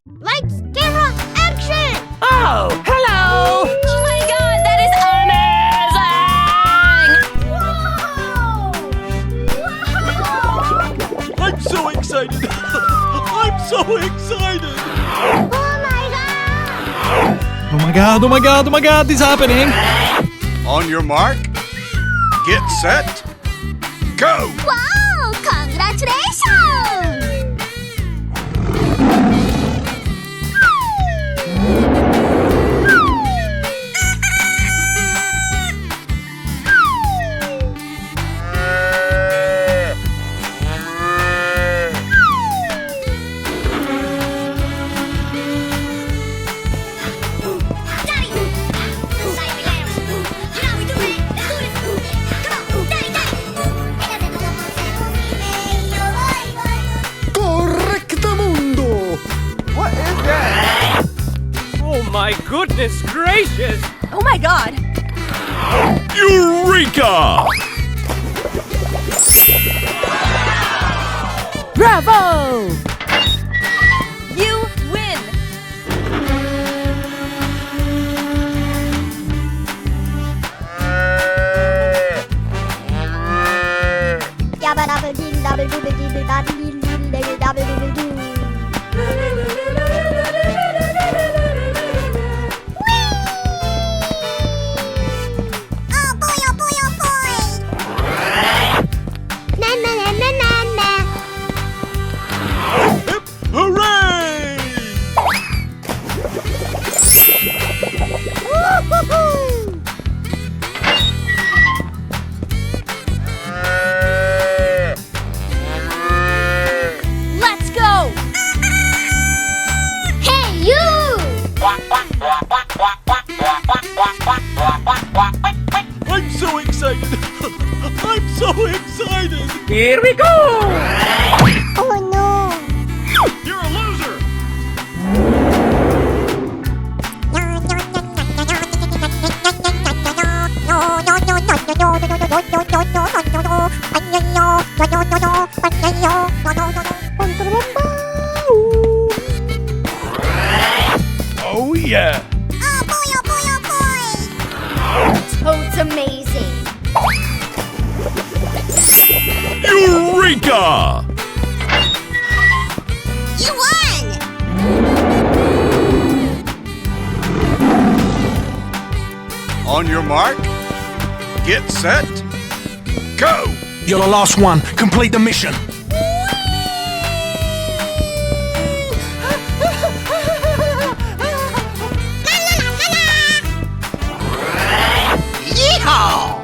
Lights, camera, action! Oh, hello! Oh my god, that is amazing! Whoa! Wow! I'm so excited! I'm so excited! Oh my god! Oh my god, oh my god, oh my god, this is happening! On your mark, get set, go! Wow! Congratulations! Oh my goodness gracious! Oh my god! Eureka! Bravo! You win! Yabba dabba dee dabba dooba dee dabba dee dee dabba dooba doo. Oh boy, oh boy, oh boy! Na na na na na na. Hip, hooray! Woo-hoo-hoo! Let's go! Hey you! I'm so excited! I'm so excited! Here we go! Oh no! You're a loser! Oh yeah! Oh boy, oh boy, oh boy! Toad's amazing! Eureka! You won! On your mark, get set, go! You're the last one. Complete the mission. Yeehaw!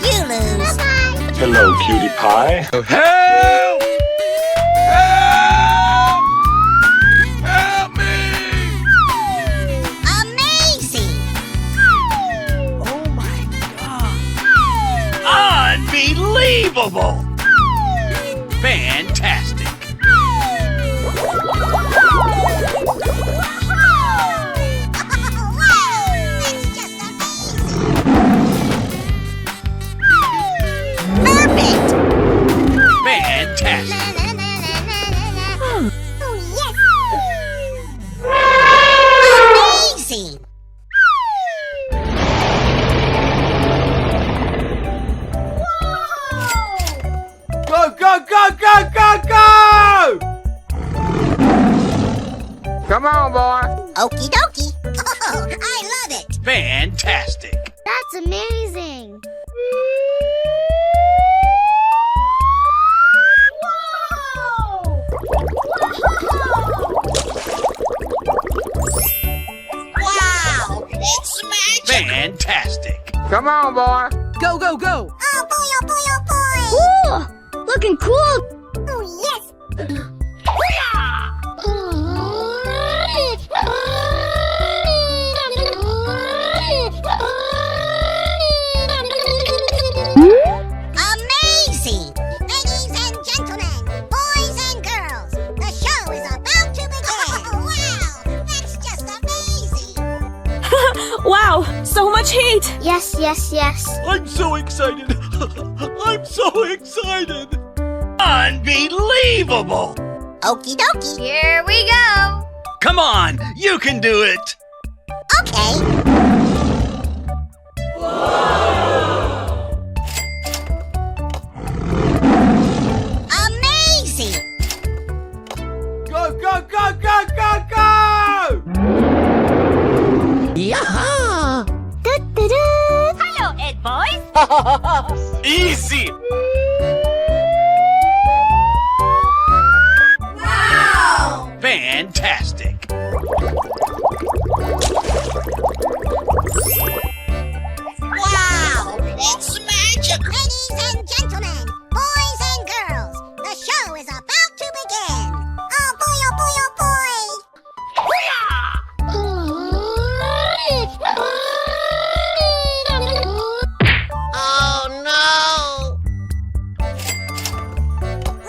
You lose. Bye-bye. Hello, cutie pie. Help! Help! Help me! Amazing! Oh my god! Unbelievable! Fantastic! Perfect! Fantastic! Oh, yes! Amazing! Go, go, go, go, go, go! Come on, boy! Okie dokie! Oh, I love it! Fantastic! That's amazing! Wow! It's magic! Fantastic! Come on, boy! Go, go, go! Oh boy, oh boy, oh boy! Ooh! Looking cool! Oh yes! Amazing! Ladies and gentlemen, boys and girls, the show is about to begin! Wow! That's just amazing! Wow! So much heat! Yes, yes, yes. I'm so excited! I'm so excited! Unbelievable! Okie dokie. Here we go. Come on, you can do it. Okay. Amazing. Go, go, go, go, go, go! Hello, Ed boys. Easy. Wow. Fantastic. Wow. It's magic. Ladies and gentlemen, boys and girls, the show is about to begin. Oh boy, oh boy, oh boy. Oh no!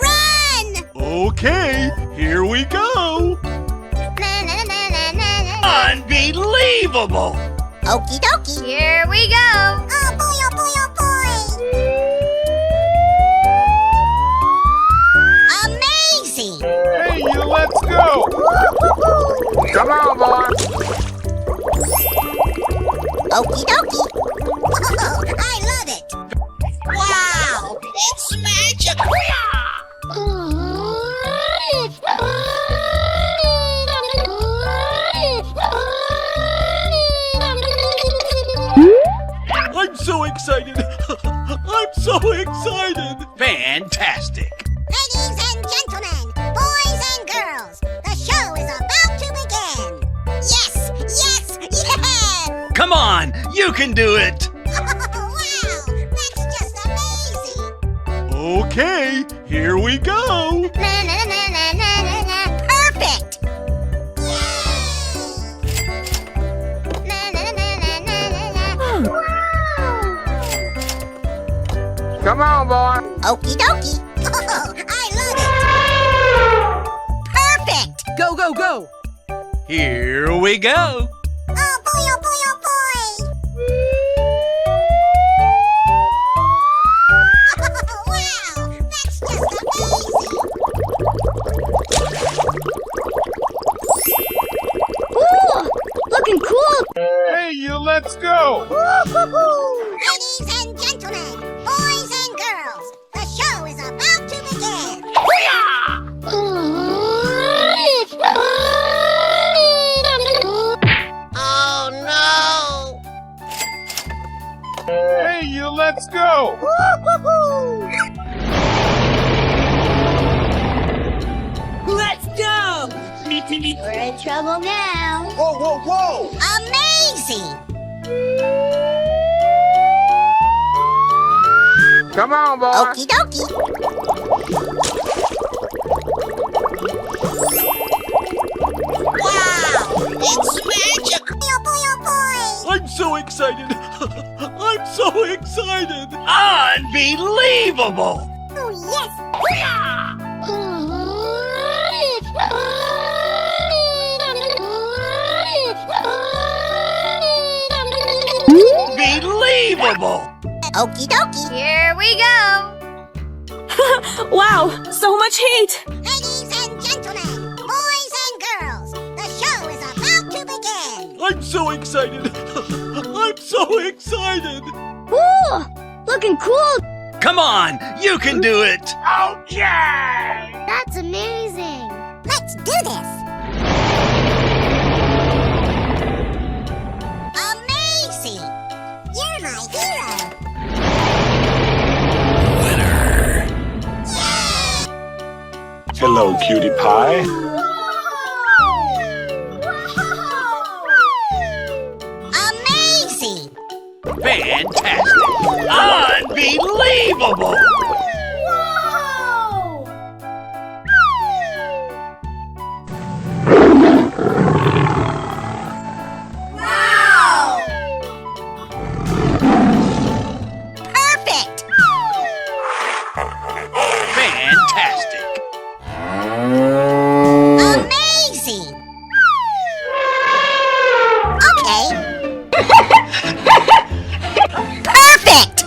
Run! Okay, here we go. Unbelievable. Okie dokie. Here we go. Oh boy, oh boy, oh boy. Amazing! Hey, you, let's go. Come on, boy. Okie dokie. Oh, I love it. Wow, it's magic. I'm so excited. I'm so excited. Fantastic. Ladies and gentlemen, boys and girls, the show is about to begin. Yes, yes, yes! Come on, you can do it. Wow, that's just amazing. Okay, here we go. Perfect. Come on, boy. Okie dokie. Oh, I love it. Perfect. Go, go, go. Here we go. Oh boy, oh boy, oh boy. Wow, that's just amazing. Ooh, looking cool. Hey, you, let's go. Ladies and gentlemen, boys and girls, the show is about to begin. Oh no! Hey, you, let's go. Let's go. We're in trouble now. Whoa, whoa, whoa! Amazing! Come on, boy. Okie dokie. Wow! It's magic! Oh boy, oh boy! I'm so excited. I'm so excited. Unbelievable. Oh yes! Unbelievable. Okie dokie. Here we go. Wow, so much heat. Ladies and gentlemen, boys and girls, the show is about to begin. I'm so excited. I'm so excited. Ooh, looking cool. Come on, you can do it. That's amazing. Let's do this. Amazing! You're my hero. Hello, cutie pie. Amazing! Fantastic. Unbelievable. Wow! Perfect! Fantastic. Amazing! Okay. Perfect!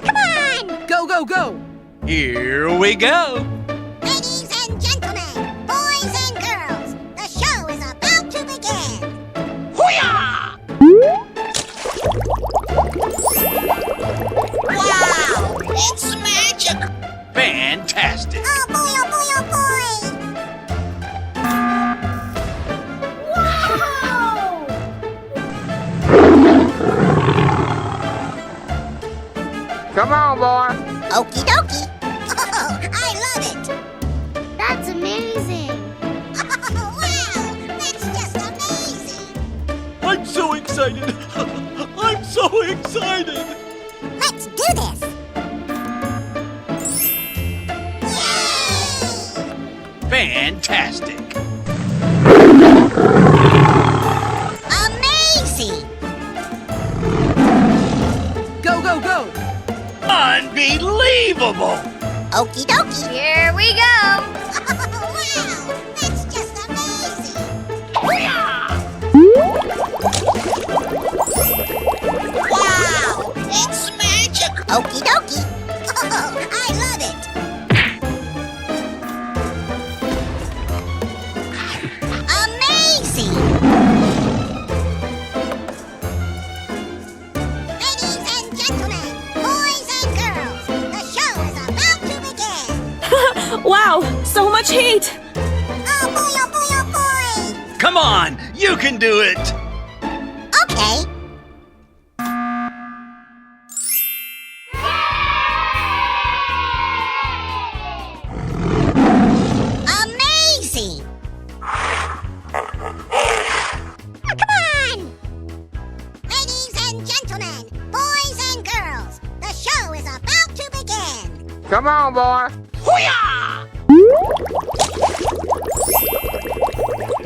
Come on! Go, go, go. Here we go. Ladies and gentlemen, boys and girls, the show is about to begin. Hoo-yah! Wow, it's magic. Fantastic. Oh boy, oh boy, oh boy. Wow! Come on, boy. Okie dokie. Oh, I love it. That's amazing. Oh, wow, that's just amazing. I'm so excited. I'm so excited. Let's do this. Yay! Fantastic. Amazing. Go, go, go! Unbelievable. Okie dokie. Here we go. Wow, that's just amazing. Wow, it's magic. Okie dokie. Oh, I love it. Amazing. Ladies and gentlemen, boys and girls, the show is about to begin. Wow, so much heat! Oh boy, oh boy, oh boy. Come on, you can do it. Okay. Amazing! Come on! Ladies and gentlemen, boys and girls, the show is about to begin. Come on, boy. Hoo-yah!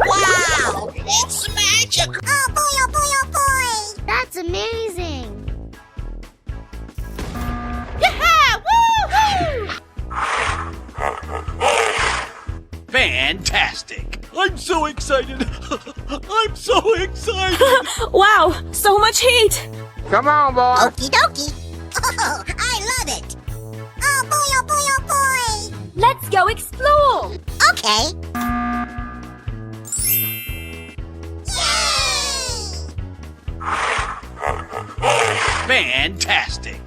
Wow! It's magic! Oh boy, oh boy, oh boy! That's amazing! Yeah! Woo-hoo! Fantastic. I'm so excited. I'm so excited. Wow, so much heat! Come on, boy. Okie dokie! Oh, I love it! Oh boy, oh boy, oh boy! Let's go explore! Okay. Yay! Fantastic.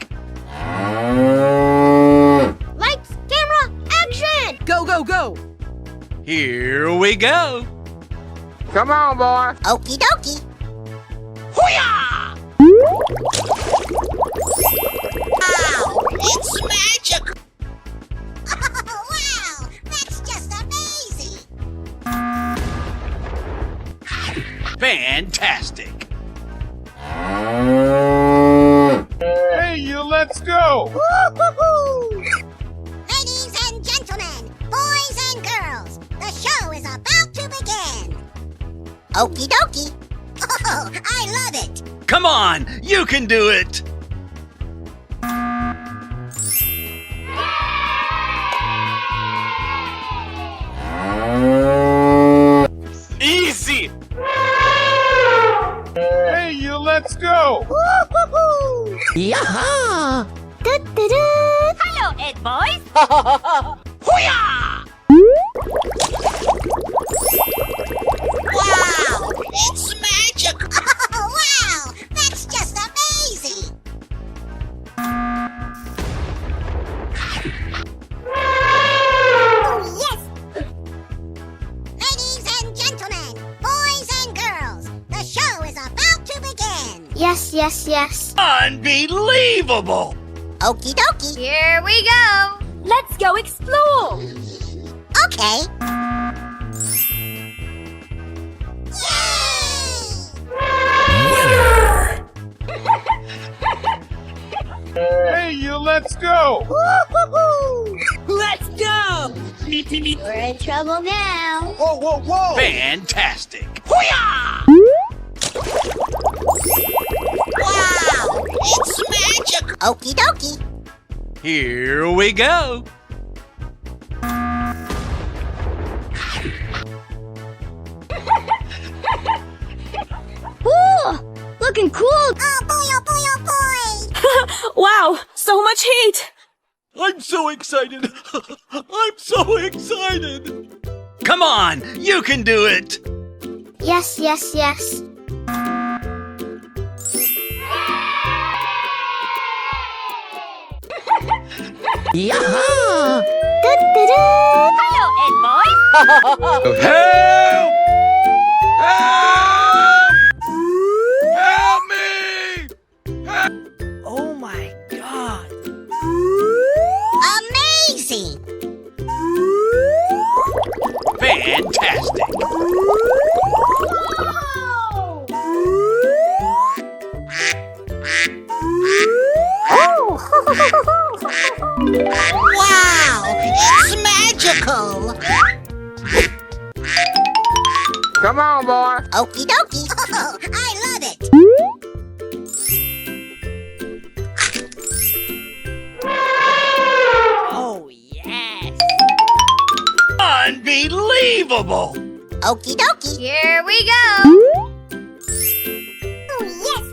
Lights, camera, action! Go, go, go! Here we go. Come on, boy. Okie dokie! Hoo-yah! Wow! It's magic! Wow! That's just amazing! Fantastic. Hey, you, let's go. Woo-hoo-hoo! Ladies and gentlemen, boys and girls, the show is about to begin. Okie dokie! Oh, I love it! Come on, you can do it. Easy. Hey, you, let's go. Woo-hoo-hoo! Yaha! Da-da-da! Hello, Ed boys! Hoo-yah! Wow! It's magic! Wow! That's just amazing! Oh, yes! Ladies and gentlemen, boys and girls, the show is about to begin. Yes, yes, yes. Unbelievable. Okie dokie. Here we go. Let's go explore! Okay. Yay! Hey, you, let's go. Woo-hoo-hoo! Let's go! We're in trouble now. Whoa, whoa, whoa. Fantastic. Hoo-yah! Wow! It's magic! Okie dokie. Here we go. Ooh! Looking cool! Oh boy, oh boy, oh boy! Wow, so much heat! I'm I'm so excited. I'm so excited. Come on, you can do it. Yes, yes, yes. Yeah! Hello, Ed boy. Help! Help! Help me! Oh my god! Amazing! Fantastic! Wow! It's magical! Come on, boy. Okie dokie! I love it! Oh yes! Unbelievable! Okie dokie! Here we go. Oh, yes!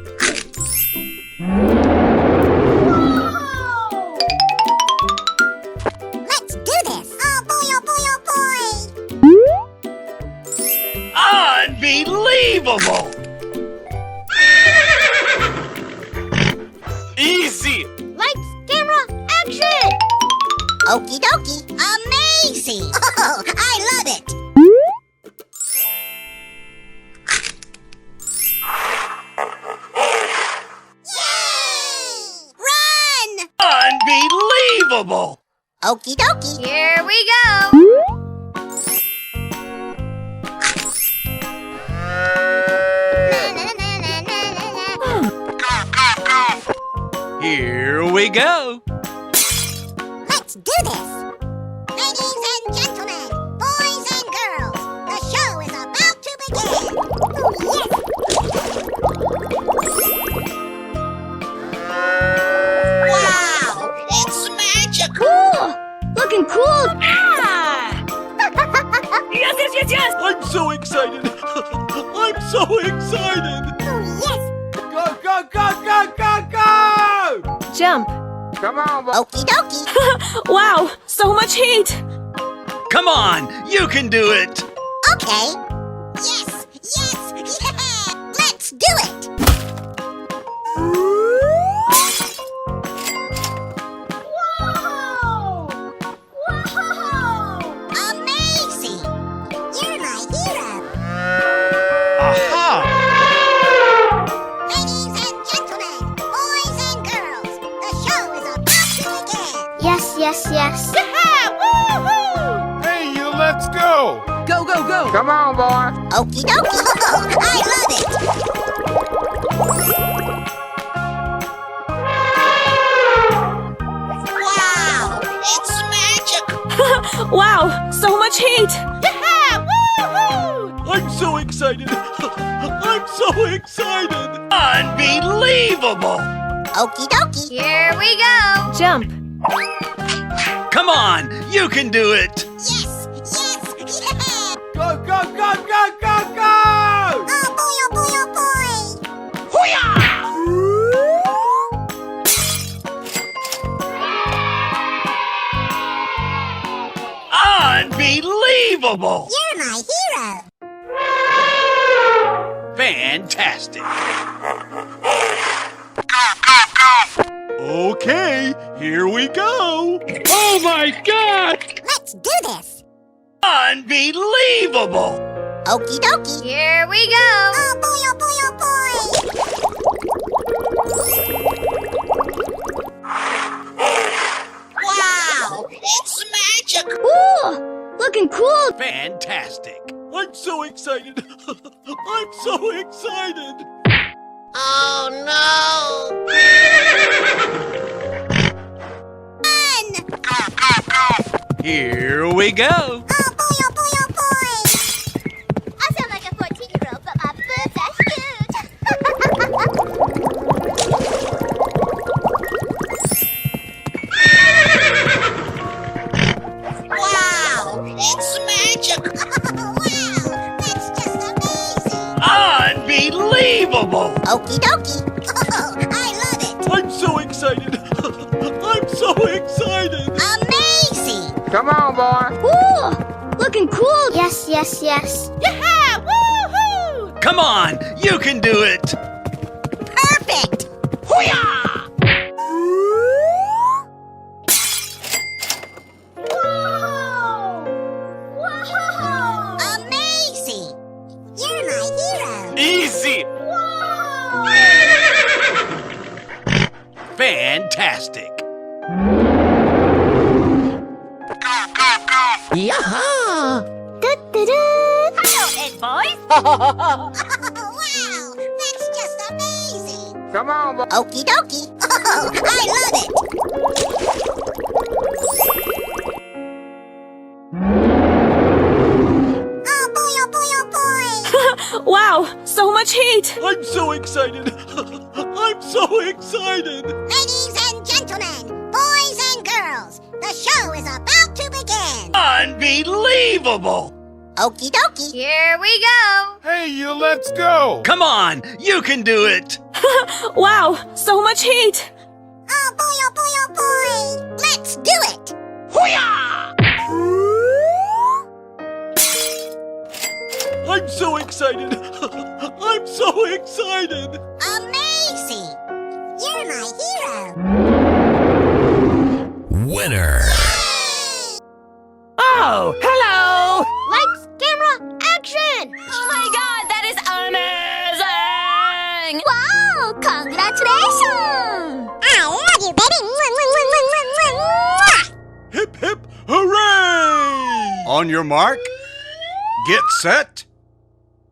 Let's do this! Oh boy, oh boy, oh boy! Unbelievable! Easy. Lights, camera, action. Okie dokie! Amazing! Oh, I love it! Yay! Run! Unbelievable! Okie dokie! Here we go. Here we go. Let's do this! Ladies and gentlemen, boys and girls, the show is about to begin! Oh, yes! Wow! It's magical! Cool. Looking cool. Ah! Yes, yes, yes, yes. I'm so excited. I'm so excited. Oh, yes! Go, go, go, go, go, go! Jump. Come on, boy. Okie dokie! Wow, so much heat. Come on, you can do it. Okay! Yes! Yes! Yeah! Let's do it! Wow! Wow! Amazing! You're my hero! Aha! Ladies and gentlemen, boys and girls, the show is about to begin! Yes, yes, yes. Hey, you, let's go. Go, go, go! Come on, boy. Okie dokie! I love it! Wow! It's magical! Wow, so much heat. I'm so excited. I'm so excited. Unbelievable! Okie dokie! Here we go. Jump. Come on, you can do it. Yes! Yes! Yeah! Go, go, go, go, go, go! Oh boy, oh boy, oh boy! Unbelievable! You're my hero! Fantastic! Okay, here we go. Oh my god! Let's do this! Unbelievable! Okie dokie! Here we go. Oh boy, oh boy, oh boy! Wow! It's magical! Ooh, looking cool. Fantastic! I'm so excited. I'm so excited. Oh no! Run! Here we go. Oh boy, oh boy, oh boy! I sound like a 14-year-old, but my boobs are huge. Wow! It's magical! Wow! That's just amazing! Unbelievable! Okie dokie! I love it! I'm so excited. I'm so excited. Come on, boy. Ooh, looking cool. Yes, yes, yes. Yeah! Woohoo! Come on, you can do it. Perfect. Hoo-yah! Whoa! Amazing. You're my hero. Easy. Fantastic. Yaha! Hello, Hey, boys! wow, that's just amazing. Come on, boy. Okie dokie. Oh, I love it. Oh boy, oh boy, oh boy. Wow, so much heat! I'm so excited. I'm so excited. Ladies and gentlemen, boys and girls, the show is about to begin. Unbelievable. Okie dokie. Here we go! Hey, you, let's go. Come on, you can do it. Wow, so much heat! Oh boy, oh boy, oh boy. Let's do it. Hoo-yah! I'm so excited. I'm so excited. Amazing. You're my hero. Winner. Oh, hello! Lights, camera, action. Oh my god, that is amazing! Wow, congratulations. I love you, baby. Hip, hip, hooray! On your mark, get set,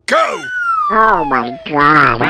go! Oh my god.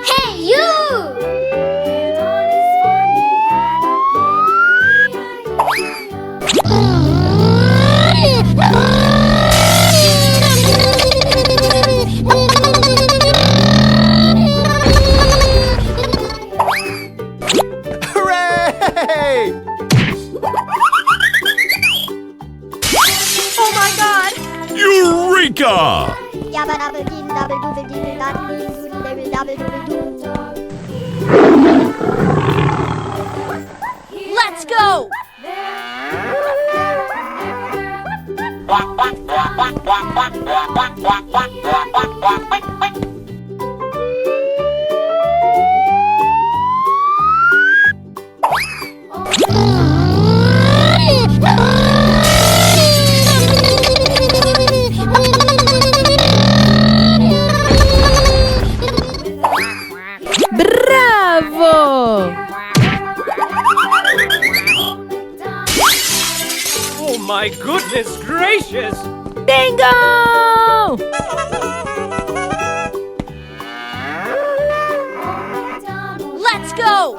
Hey, you! Hooray! Oh my god! Eureka! Let's go! Bravo! Oh my goodness gracious. Bingo! Let's go!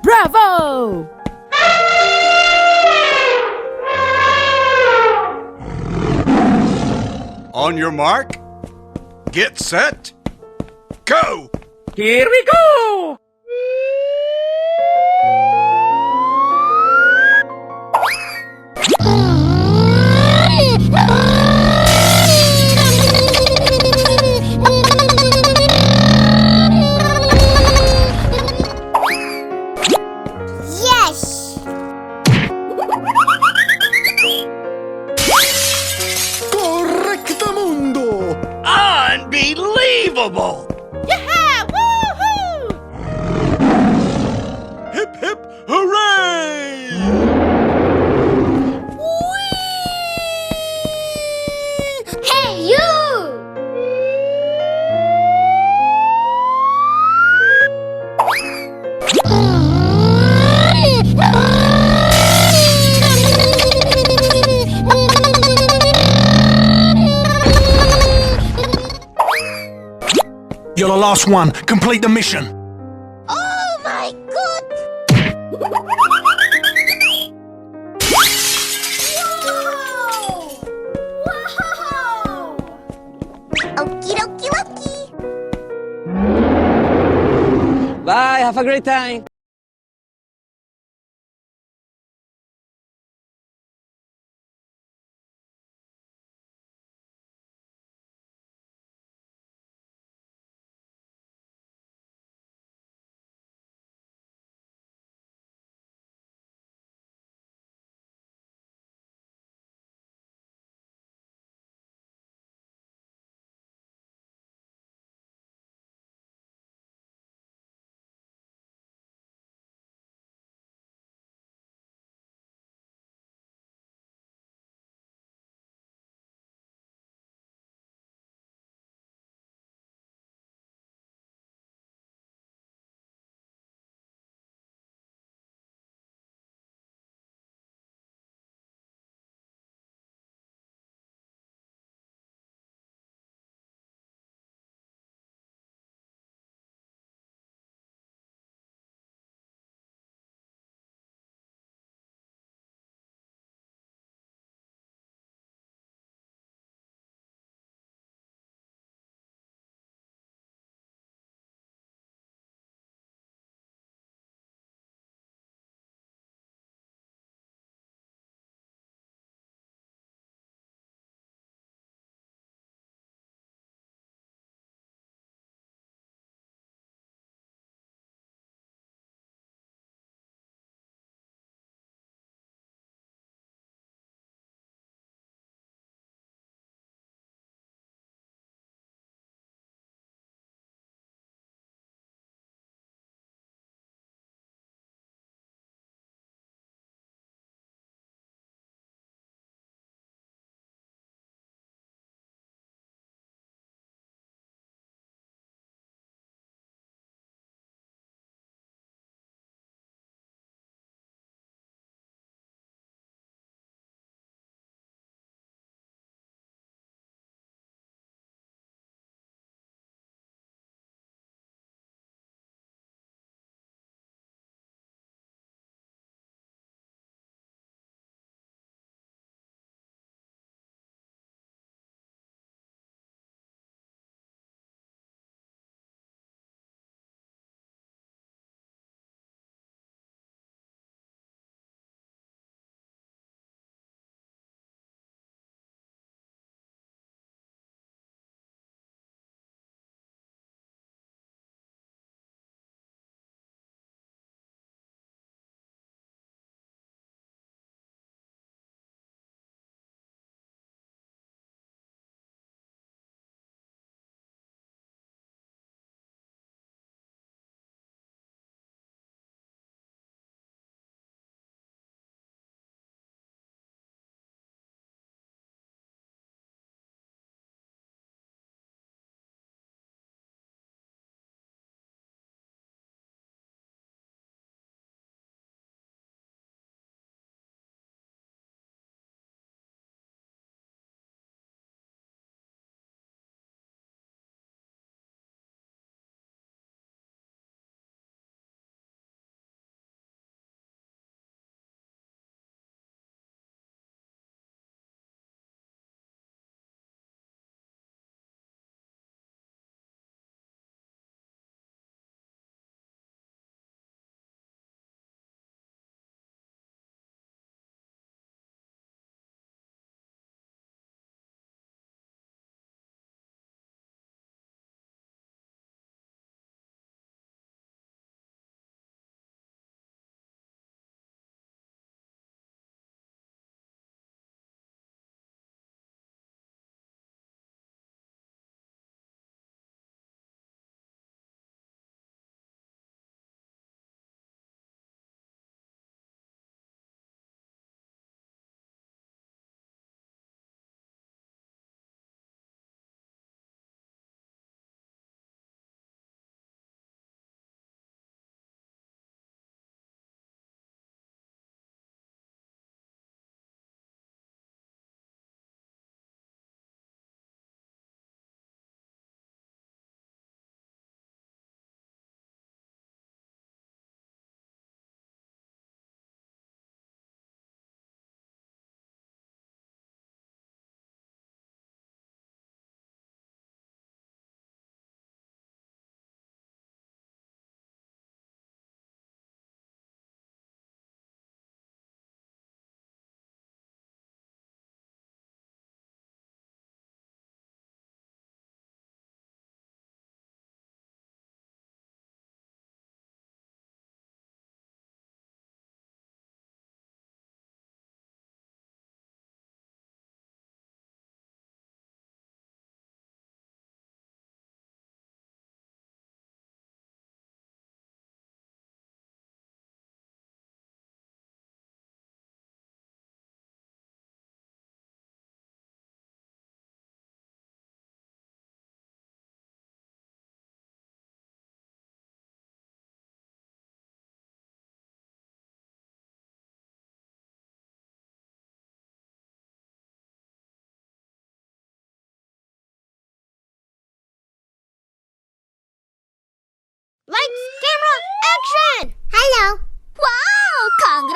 Bravo! On your mark, get set, go! Here we go. Yes! unbelievable! Yeah! Woohoo! Hip hip hooray! Hey, you! You're the last one. Complete the mission. Oh my god! Whoa! Okie dokie dokie! Bye, have a great time.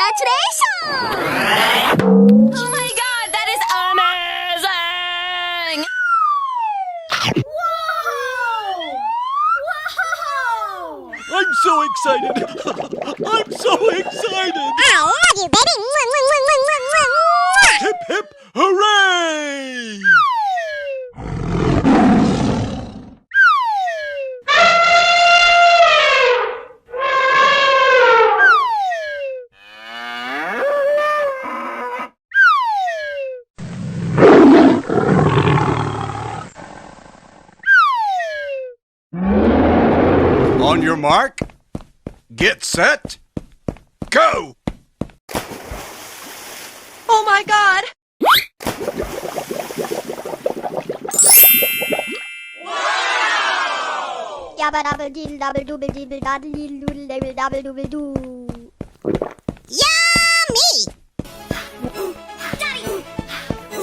Congratulations! Oh my god, that is amazing! Whoa! I'm so excited. I'm so excited. I love you, baby! Hip, hip, hooray! On your mark, get set, go! Oh my god! Yabba dabba diddle dabble dooble dibble daddle diddle doodle dabble dabble dooble doo. Yummy! Daddy!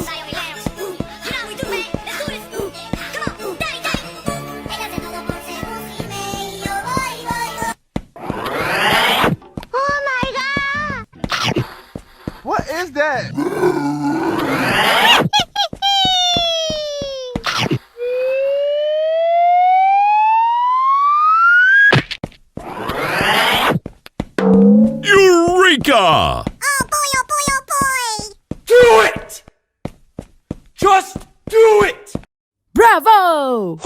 Say we dance. You know we do, man. Let's do this. Come on, daddy, daddy. Oh my god! What is that? Eureka! Oh boy, oh boy, oh boy! Do it! Just do it! Bravo!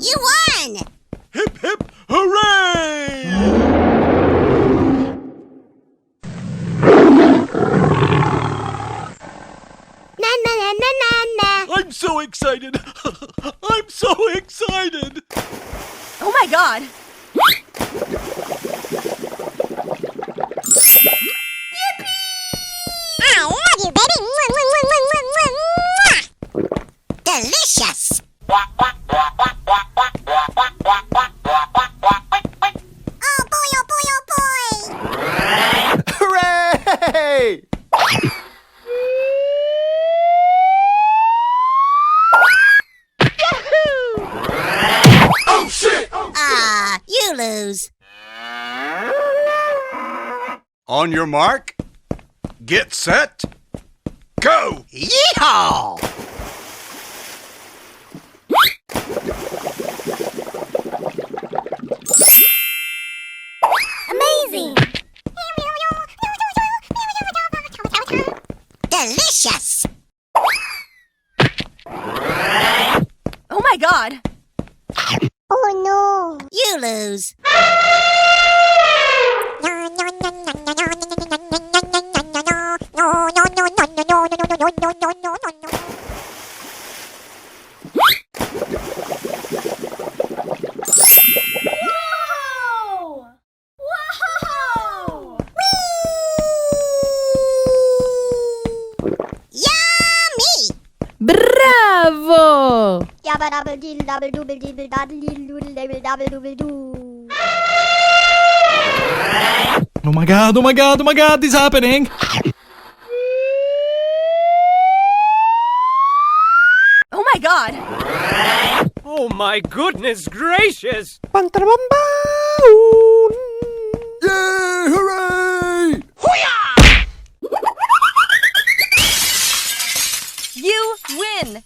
You won! Hip, hip, hooray! Na na na na na na. I'm so excited. I'm so excited. Oh my god! I love you, baby! Delicious! Oh boy, oh boy, oh boy! Hooray! You lose. On your mark, get set, go! Yeehaw! Amazing! Delicious! Oh my god! Oh no! You lose. Whoa! Whoa! Yummy! Bravo! Yabba dabba diddle dabble dooble dibble daddle diddle doodle dabble dabble dooble doo. Oh my god, oh my god, oh my god, this is happening! Oh my god! Oh my goodness gracious! Yay! Hooray! You win!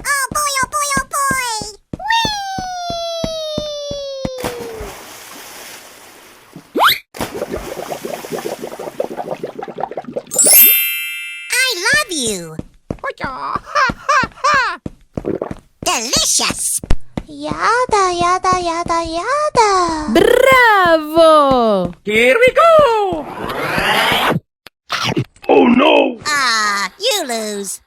Oh boy, oh boy, oh boy! I love you! Delicious! Yada, yada, yada, yada! Bravo! Here we go! Oh no! You lose.